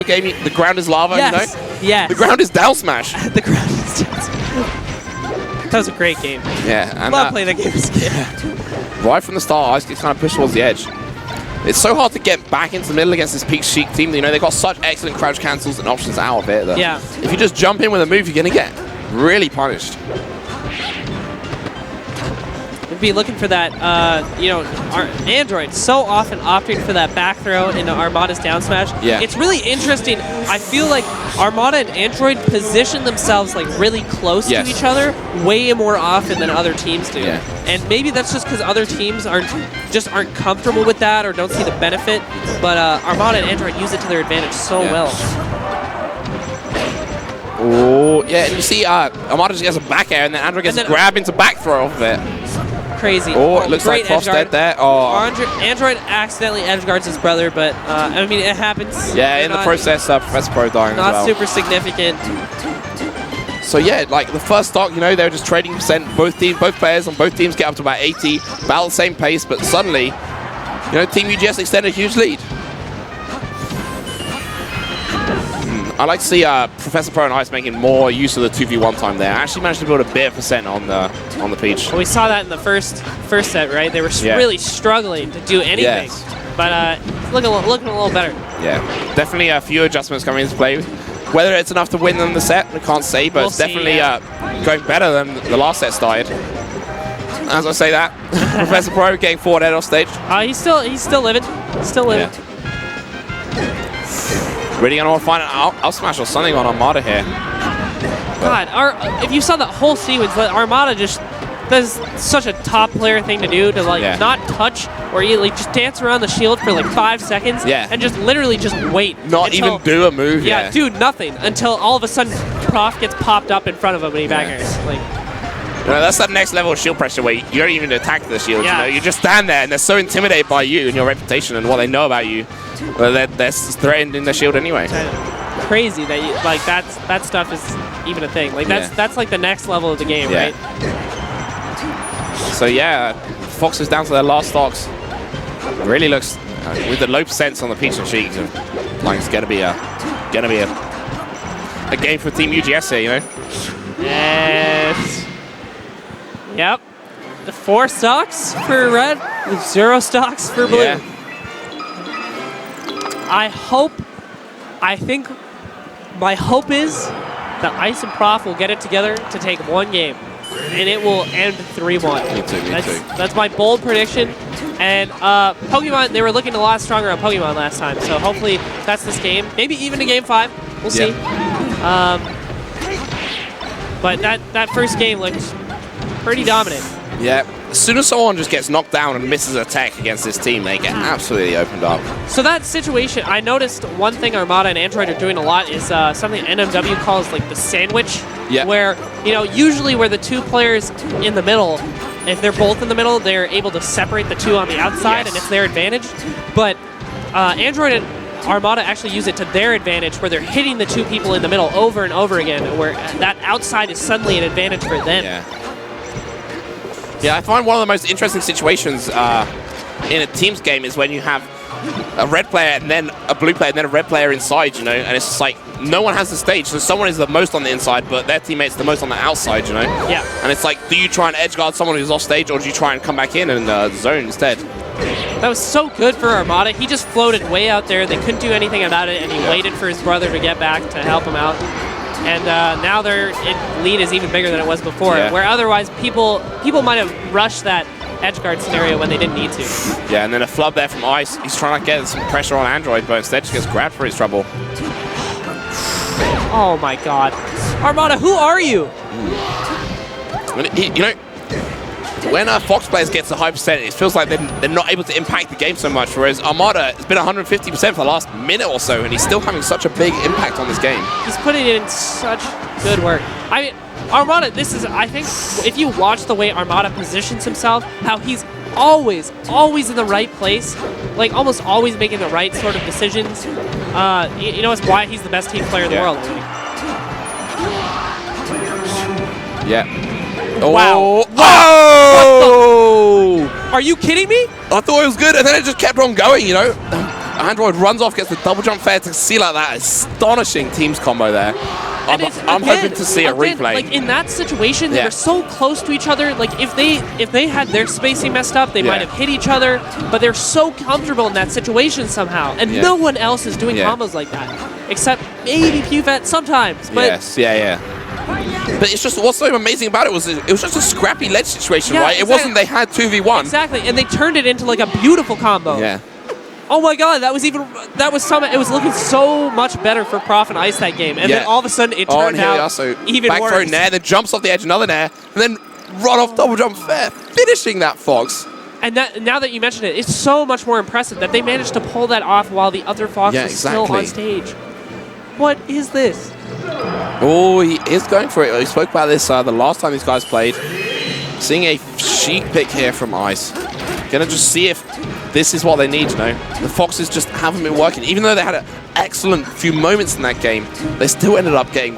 gave me the ground is lava, you know? Yes. The ground is down smash. The ground is down smash. That was a great game. Yeah. And love playing that game as a kid. Right from the start, Ice gets kind of pushed towards the edge. It's so hard to get back into the middle against this peak Chic team. You know, they've got such excellent crouch cancels and options out of it that if you just jump in with a move, you're going to get really punished. Be looking for that, you know, our Android so often opting for that back throw into Armada's down smash. Yeah. It's really interesting. I feel like Armada and Android position themselves like really close to each other way more often than other teams do. Yeah. And maybe that's just because other teams aren't comfortable with that or don't see the benefit. But Armada and Android use it to their advantage so well. Oh, yeah, and you see Armada just gets a back air and then Android gets a grab into back throw off of it. Crazy. Oh, it looks like Cross dead there. Oh. Android accidentally edge guards his brother, but I mean, it happens. Yeah, in the process, Professor Pro dying as well. Not super significant. So yeah, like the first stock, you know, they were just trading percent. Both players on both teams get up to about 80, about the same pace, but suddenly, you know, Team UGS extended a huge lead. I like to see Professor Pro and Ice making more use of the 2v1 time there. I actually managed to build a bit of percent on the Peach. Well, we saw that in the first set, right? They were really struggling to do anything, but looking a little better. Yeah, definitely a few adjustments coming into play. Whether it's enough to win them the set, I can't say, but it's definitely going better than the last set started. As I say that, Professor Pro getting forward air off stage. He's still living. Still living. Yeah. Really gonna want to find an up smash or something on Armada here. God, if you saw that whole sequence, Armada just does such a top player thing to do to like not touch or you like just dance around the shield for like 5 seconds and just literally just wait. Not even do a move. Yeah, do nothing until all of a sudden Prof gets popped up in front of him and he back airs. Like, you know, that's that next level of shield pressure where you don't even attack the shield. You know, you just stand there and they're so intimidated by you and your reputation and what they know about you. Well, they're threatened in the shield anyway. Crazy that you, like that stuff is even a thing. Like that's like the next level of the game, right? So yeah, Fox is down to their last stocks. Really looks with the low percents on the Peach and Chic, like it's gonna be a game for Team UGS here, you know. Yes. Yep. The 4 stocks for red, with 0 stocks for blue. Yeah. I think my hope is that Ice and Prof will get it together to take 1 game, and it will end 3-1. Me too. That's my bold prediction. And Pokemon, they were looking a lot stronger on Pokemon last time, so hopefully that's this game. Maybe even to game 5. We'll see. But that first game looked pretty dominant. Yeah. As soon as someone just gets knocked down and misses a tech against this team, they get absolutely opened up. So that situation, I noticed one thing Armada and Android are doing a lot is something NMW calls like the sandwich, where, you know, usually where the 2 players in the middle, if they're both in the middle, they're able to separate the 2 on the outside, and it's their advantage. But Android and Armada actually use it to their advantage, where they're hitting the 2 people in the middle over and over again, where that outside is suddenly an advantage for them. Yeah, I find one of the most interesting situations in a team's game is when you have a red player and then a blue player and then a red player inside, you know, and it's just like no one has the stage, so someone is the most on the inside, but their teammate's the most on the outside, you know? Yeah. And it's like, do you try and edge guard someone who's off stage, or do you try and come back in and zone instead? That was so good for Armada. He just floated way out there. They couldn't do anything about it, and he waited for his brother to get back to help him out. And now their lead is even bigger than it was before, where otherwise people might have rushed that edge guard scenario when they didn't need to. Yeah, and then a flub there from Ice. He's trying to get some pressure on Android, but instead just gets grabbed for his trouble. Oh my God. Armada, who are you? You know, when Fox players gets a high percent, it feels like they're not able to impact the game so much, whereas Armada has been 150% for the last minute or so, and he's still having such a big impact on this game. He's putting in such good work. I mean, Armada, this is, I think, if you watch the way Armada positions himself, how he's always in the right place, like almost always making the right sort of decisions. You know, it's why he's the best team player in the world. Yeah. Wow. Whoa! Are you kidding me? I thought it was good, and then it just kept on going, you know? Android runs off, gets the double jump fair to see like that. Astonishing teams combo there. I'm hoping to see a replay. Like in that situation, they were so close to each other. Like if they had their spacing messed up, they might have hit each other. But they're so comfortable in that situation somehow, and no one else is doing combos like that, except maybe PewFat sometimes. But yes, But it's just what's so amazing about it was just a scrappy ledge situation, right? Exactly. It wasn't they had 2v1. Exactly, and they turned it into like a beautiful combo. Yeah. Oh my God, it was looking so much better for Prof and Ice that game, and then all of a sudden it turned out even back worse. throw nair, then jumps off the edge, another nair, and then run off double jump fair, finishing that Fox. And now that you mention it, it's so much more impressive that they managed to pull that off while the other Fox was still on stage. What is this? Oh, he is going for it. We spoke about this the last time these guys played. Seeing a Chic pick here from Ice. Gonna just see if this is what they need, you know. The Foxes just haven't been working. Even though they had an excellent few moments in that game, they still ended up getting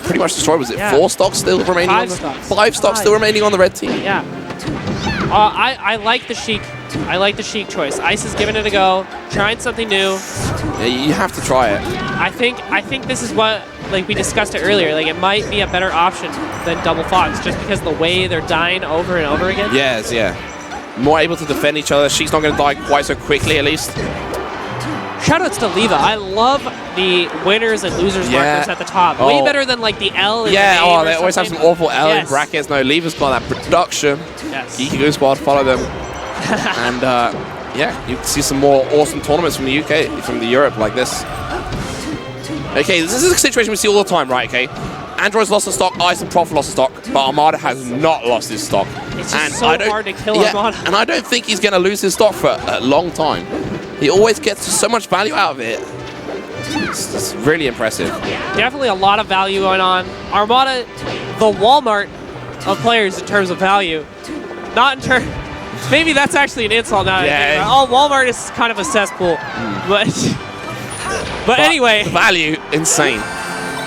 pretty much destroyed. Was it 4 stocks still remaining? 5 stocks. 5 stocks still remaining on the red team. Yeah. I like the Chic. I like the Chic choice. Ice is giving it a go, trying something new. Yeah, you have to try it. I think this is what, like we discussed it earlier, like it might be a better option than Double Fox, just because of the way they're dying over and over again. Yes, more able to defend each other. She's not going to die quite so quickly, at least. Shoutouts to Leva. I love the winners and losers markers at the top. Way better than like the L in the name they always have some awful L in brackets. No, Leva's got that production. Yes. Geeky Goon Squad, follow them. And you can see some more awesome tournaments from the UK, from the Europe like this. Okay, this is a situation we see all the time, right? Okay, Android's lost a stock, Ice and Prof lost a stock, but Armada has not lost his stock. It's just so hard to kill Armada. And I don't think he's going to lose his stock for a long time. He always gets so much value out of it. It's really impressive. Definitely a lot of value going on. Armada, the Walmart of players in terms of value. Not in terms... Maybe that's actually an insult now. Yeah. Oh, Walmart is kind of a cesspool. But anyway... The value, insane.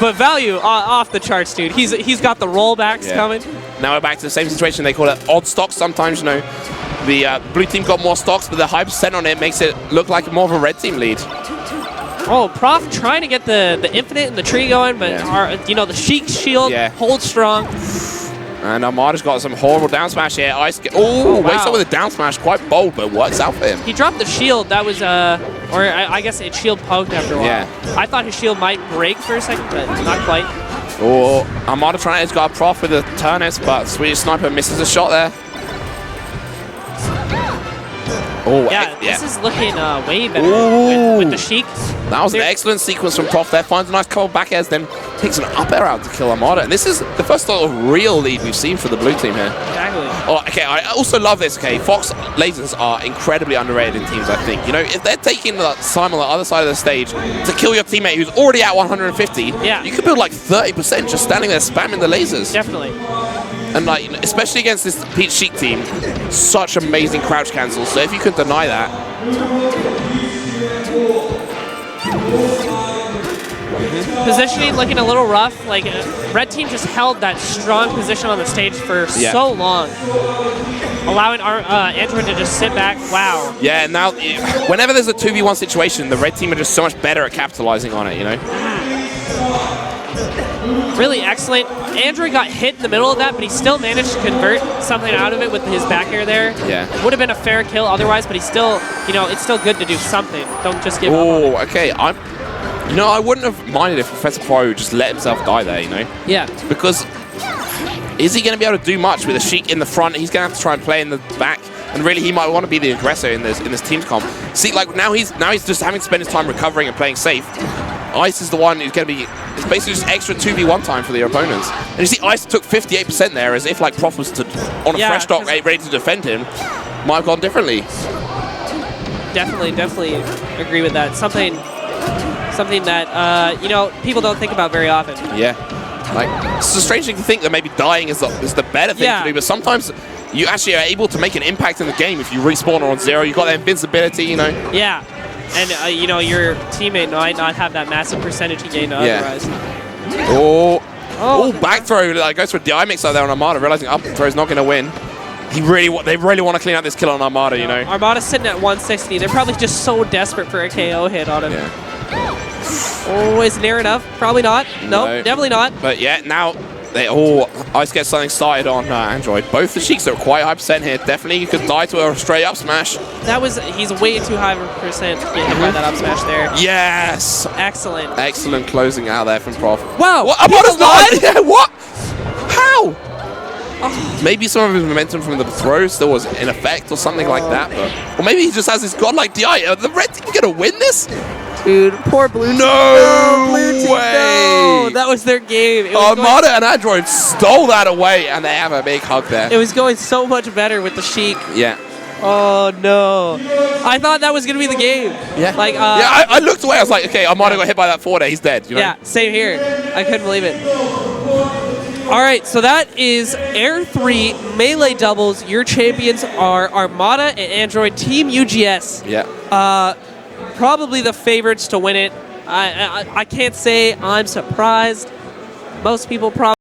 But value off the charts, dude. He's got the rollbacks coming. Now we're back to the same situation. They call it odd stocks sometimes, you know. The blue team got more stocks, but the high percent on it makes it look like more of a red team lead. Oh, Prof trying to get the infinite and the tree going, but the Chic shield holds strong. And Armada's got some horrible down smash here. Ice wakes up with a down smash, quite bold, but works out for him. He dropped the shield. That was or I guess it shield poked after a while. Yeah. I thought his shield might break for a second, but not quite. Oh, Armada trying to guard Prof with a Turnus, but Swedish Sniper misses a shot there. Oh, this is looking way better with the Chic. That was an excellent sequence from Prof there. Finds a nice couple back airs, then takes an up air out to kill Armada. And this is the first sort of real lead we've seen for the blue team here. Exactly. Oh, okay, I also love this, okay. Fox lasers are incredibly underrated in teams, I think. You know, if they're taking the time on the other side of the stage to kill your teammate who's already at 150, you could build like 30% just standing there spamming the lasers. Definitely. And like, especially against this Peach Chic team, such amazing crouch cancels. So if you could deny that. Positioning looking a little rough. Like red team just held that strong position on the stage for so long, allowing our Android to just sit back. Wow. Yeah. Now, whenever there's a 2v1 situation, the red team are just so much better at capitalizing on it. You know. Really excellent. Android got hit in the middle of that, but he still managed to convert something out of it with his back air there. Yeah. Would have been a fair kill otherwise, but he's still, it's still good to do something. Don't just give up on it. Okay. I wouldn't have minded if Professor Pro just let himself die there, you know? Yeah. Because is he going to be able to do much with a Chic in the front? He's going to have to try and play in the back. And really, he might want to be the aggressor in this team's comp. See, like now he's just having to spend his time recovering and playing safe. Ice is the one who's going to be, it's basically just extra 2v1 time for the opponents. And you see Ice took 58% there, as if like Prof was on a fresh stock ready to defend him, might have gone differently. Definitely agree with that. Something that, people don't think about very often. Yeah. Like, it's a strange thing to think that maybe dying is the better thing to do, but sometimes you actually are able to make an impact in the game if you respawn on 0. You've got that invincibility, you know? Yeah. And, your teammate might not have that massive percentage he gained otherwise. Oh, back throw. Goes for a DI mix out there on Armada, realizing up throw is not going to win. They really want to clean out this kill on Armada, you know. Armada's sitting at 160. They're probably just so desperate for a KO hit on him. Yeah. Oh, is it near enough? Probably not. No, definitely not. But yeah, now Ice gets something started on Android. Both the Cheeks are quite high percent here. Definitely you could die to a straight up smash. He's way too high of a percent to get hit by that up smash there. Yes! Excellent. Excellent closing out there from Prof. Wow! What? Armada's not! Yeah, what? How? Oh. Maybe some of his momentum from the throw still was in effect or something like that. Or maybe he just has his godlike DI. Are the red team going to win this? Dude, poor blue team. No blue team, way! No. That was their game. Armada and Android stole that away, and they have a big hug there. It was going so much better with the Chic. Yeah. Oh, no. I thought that was going to be the game. Yeah. Like, yeah, I looked away. I was like, okay, Armada got hit by that forward. He's dead. You know? Yeah, same here. I couldn't believe it. All right, so that is Air 3 Melee Doubles. Your champions are Armada and Android Team UGS. Yeah. Probably the favorites to win it. I can't say I'm surprised. Most people probably